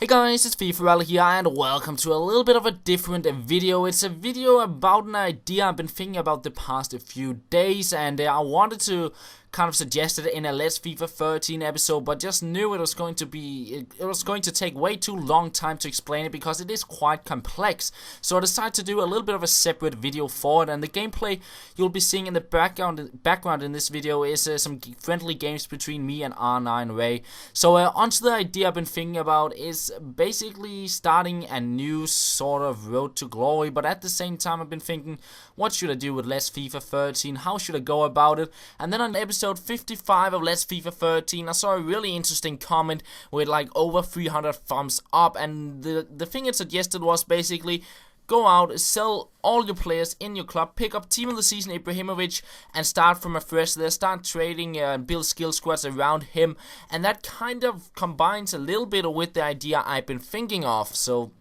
Hey guys, it's FifaRalle here and welcome to a little bit of a different video. It's a video about an idea I've been thinking about the past few days, and I wanted to kind of suggest it in a Let's FIFA 13 episode, but just knew it was going to take way too long time to explain it because it is quite complex. So I decided to do a little bit of a separate video for it, and the gameplay you'll be seeing in the background in this video is some friendly games between me and R9 Ray. So onto the idea I've been thinking about is basically starting a new sort of road to glory, but at the same time I've been thinking, what should I do with Let's FIFA 13? How should I go about it? And then on episode 55 of Let's FIFA 13, I saw a really interesting comment with like over 300 thumbs up, and the thing it suggested was basically go out, sell all your players in your club, pick up Team of the Season Ibrahimovic and start from afresh there, start trading and build skill squads around him, and that kind of combines a little bit with the idea I've been thinking of. So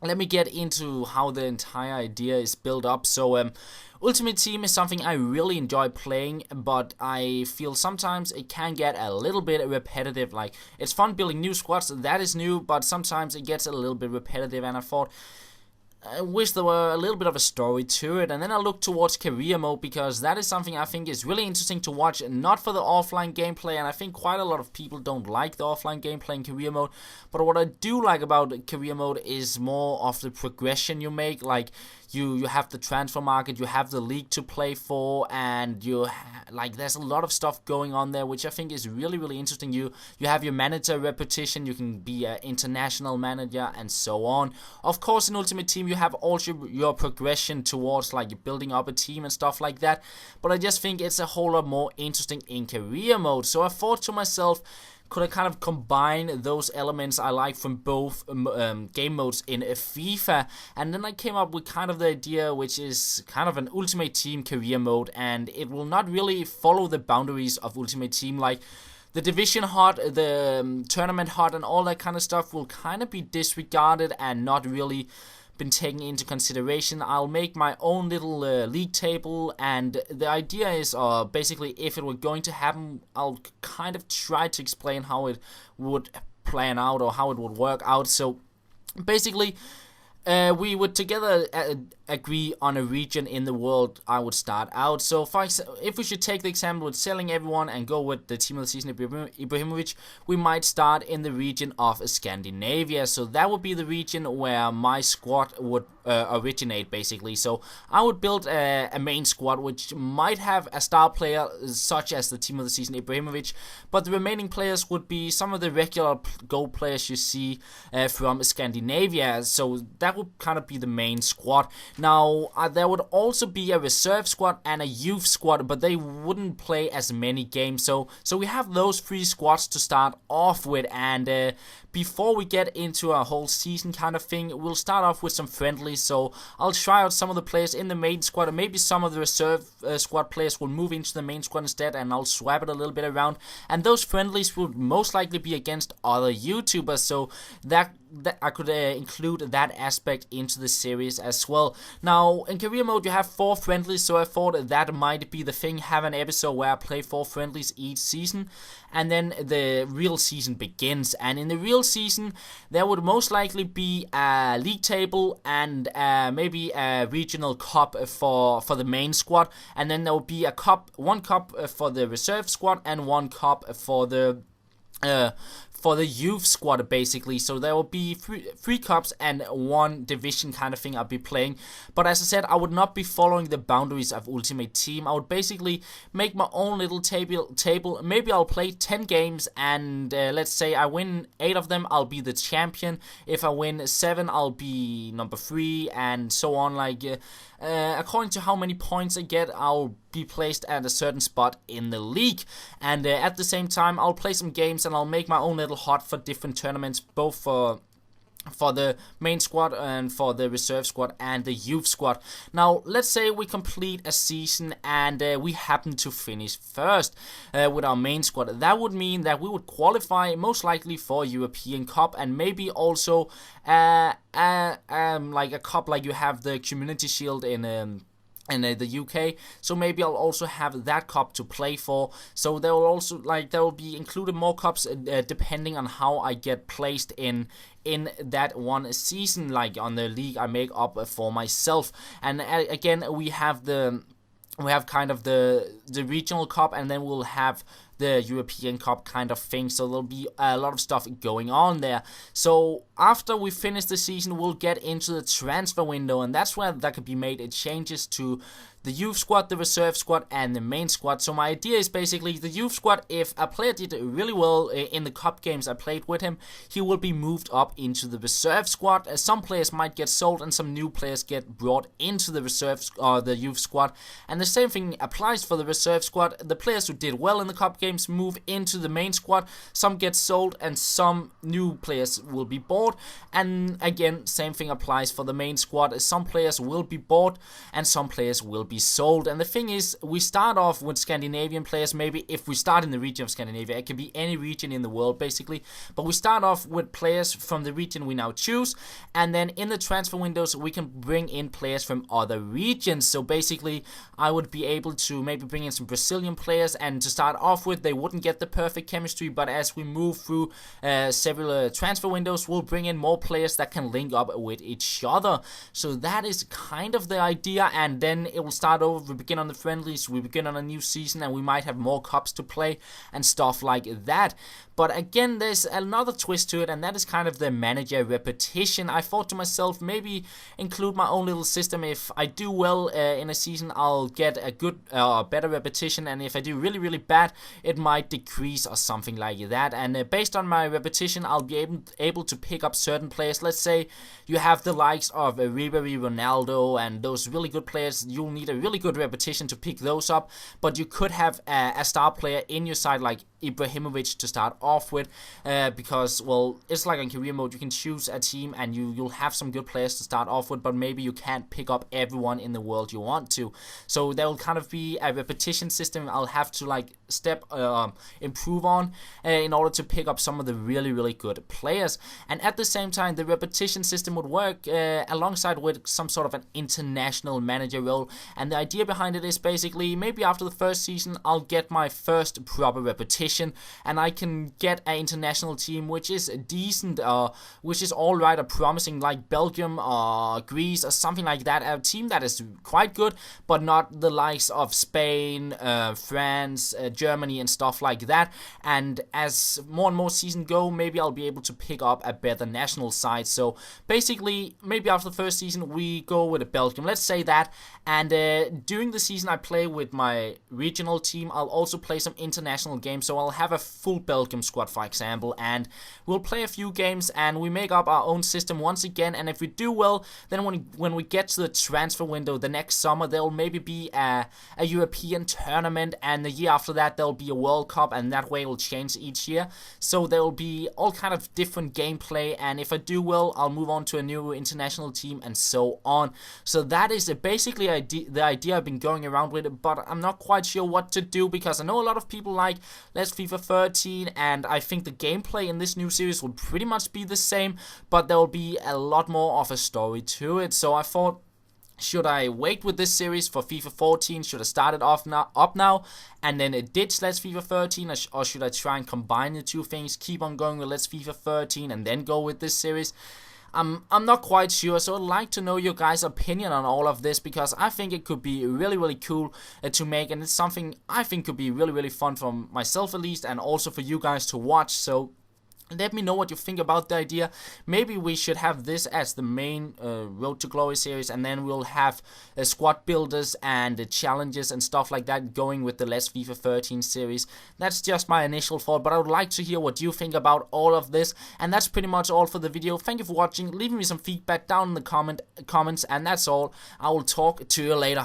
let me get into how the entire idea is built up. So Ultimate Team is something I really enjoy playing, but I feel sometimes it can get a little bit repetitive. Like, it's fun building new squads, that is new, but sometimes it gets a little bit repetitive, and I wish there were a little bit of a story to it. And then I looked towards career mode because that is something I think is really interesting to watch, not for the offline gameplay, and I think quite a lot of people don't like the offline gameplay in career mode. But what I do like about career mode is more of the progression you make. Like, you have the transfer market, you have the league to play for, and there's a lot of stuff going on there, which I think is really interesting. You have your manager repetition, you can be an international manager, and so on. Of course, in Ultimate Team you have also your progression towards like building up a team and stuff like that, but I just think it's a whole lot more interesting in career mode. So I thought to myself, could I kind of combine those elements I like from both game modes in FIFA? And then I came up with kind of the idea, which is kind of an Ultimate Team career mode, and it will not really follow the boundaries of Ultimate Team. Like, the division HUT, the tournament HUT, and all that kind of stuff will kind of be disregarded and not really been taken into consideration. I'll make my own little league table, and the idea is basically, if it were going to happen, I'll kind of try to explain how it would plan out or how it would work out. So basically, we would together agree on a region in the world I would start out. So if we should take the example with selling everyone and go with the Team of the Season Ibrahimovic, we might start in the region of Scandinavia. So that would be the region where my squad would originate, basically. So I would build a main squad which might have a star player such as the Team of the Season Ibrahimovic, but the remaining players would be some of the regular goal players you see from Scandinavia. So that would kind of be the main squad. Now, there would also be a reserve squad and a youth squad, but they wouldn't play as many games. So we have those three squads to start off with, and before we get into a whole season kind of thing, we'll start off with some friendlies. So I'll try out some of the players in the main squad, and maybe some of the reserve squad players will move into the main squad instead, and I'll swap it a little bit around. And those friendlies will most likely be against other YouTubers, so that I could include that aspect into the series as well. Now, in career mode you have 4 friendlies, so I thought that might be the thing, have an episode where I play 4 friendlies each season, and then the real season begins. And in the real season there would most likely be a league table and maybe a regional cup for the main squad, and then there would be one cup for the reserve squad and one cup for the youth squad, basically. So there will be three cups and one division kind of thing I'll be playing. But as I said, I would not be following the boundaries of Ultimate Team. I would basically make my own little table. Maybe I'll play 10 games, and let's say I win 8 of them, I'll be the champion. If I win 7, I'll be number 3, and so on. Like, according to how many points I get, I'll be placed at a certain spot in the league. And at the same time, I'll play some games and I'll make my own little HUT for different tournaments, both for the main squad and for the reserve squad and the youth squad. Now, let's say we complete a season and we happen to finish first with our main squad. That would mean that we would qualify most likely for European Cup, and maybe also like a cup like you have the Community Shield in in the UK, so maybe I'll also have that cup to play for. So there will also there will be included more cups depending on how I get placed in that one season, like on the league I make up for myself. And again, we have kind of the regional cup, and then we'll have the European Cup kind of thing, so there'll be a lot of stuff going on there. So after we finish the season, we'll get into the transfer window, and that's where there could be made changes to the youth squad, the reserve squad, and the main squad. So my idea is basically the youth squad, if a player did really well in the cup games I played with him, he will be moved up into the reserve squad. Some players might get sold and some new players get brought into the the youth squad. And the same thing applies for the reserve squad. The players who did well in the cup games move into the main squad. Some get sold and some new players will be bought. And again, same thing applies for the main squad. Some players will be bought and some players will be sold. And the thing is, we start off with Scandinavian players. Maybe if we start in the region of Scandinavia, it can be any region in the world basically, but we start off with players from the region we now choose, and then in the transfer windows we can bring in players from other regions. So basically I would be able to maybe bring in some Brazilian players, and to start off with they wouldn't get the perfect chemistry, but as we move through several transfer windows, we'll bring in more players that can link up with each other. So that is kind of the idea, and then it will start over. We begin on the friendlies, we begin on a new season, and we might have more cups to play and stuff like that. But again, there's another twist to it, and that is kind of the manager repetition. I thought to myself, maybe include my own little system. If I do well in a season, I'll get a good, better repetition, and if I do really, really bad, it might decrease or something like that. And based on my repetition, I'll be able to pick up certain players. Let's say you have the likes of Ribery, Ronaldo, and those really good players. You'll need a really good repetition to pick those up, but you could have a star player in your side like Ibrahimovic to start off with, because, well, it's like in career mode, you can choose a team and you'll have some good players to start off with, but maybe you can't pick up everyone in the world you want to. So there will kind of be a repetition system I'll have to improve on in order to pick up some of the really, really good players. And at the same time, the repetition system would work alongside with some sort of an international manager role. And the idea behind it is basically, maybe after the first season I'll get my first proper repetition, and I can get an international team which is decent, which is alright or promising, like Belgium or Greece or something like that. A team that is quite good, but not the likes of Spain, France, Germany and stuff like that. And as more and more seasons go, maybe I'll be able to pick up a better national side. So basically, maybe after the first season we go with a Belgium, let's say that, and during the season I play with my regional team. I'll also play some international games, so I'll have a full Belgium squad, for example, and we'll play a few games and we make up our own system once again. And if we do well, then when we get to the transfer window the next summer, there'll maybe be a European tournament, and the year after that there'll be a World Cup, and that way it will change each year. So there will be all kind of different gameplay, and if I do well, I'll move on to a new international team and so on. So that is basically the idea I've been going around with, but I'm not quite sure what to do, because I know a lot of people like Let's FIFA 13, and I think the gameplay in this new series will pretty much be the same, but there will be a lot more of a story to it. So I thought, should I wait with this series for FIFA 14? Should I start it up now and then ditch Let's FIFA 13? Or should I try and combine the two things, keep on going with Let's FIFA 13 and then go with this series? I'm not quite sure, so I'd like to know your guys' opinion on all of this, because I think it could be really, really cool to make, and it's something I think could be really, really fun for myself at least, and also for you guys to watch. So let me know what you think about the idea. Maybe we should have this as the main Road to Glory series, and then we'll have squad builders and challenges and stuff like that going with the Let's FIFA 13 series. That's just my initial thought, but I would like to hear what you think about all of this. And that's pretty much all for the video. Thank you for watching. Leave me some feedback down in the comments, and that's all. I will talk to you later.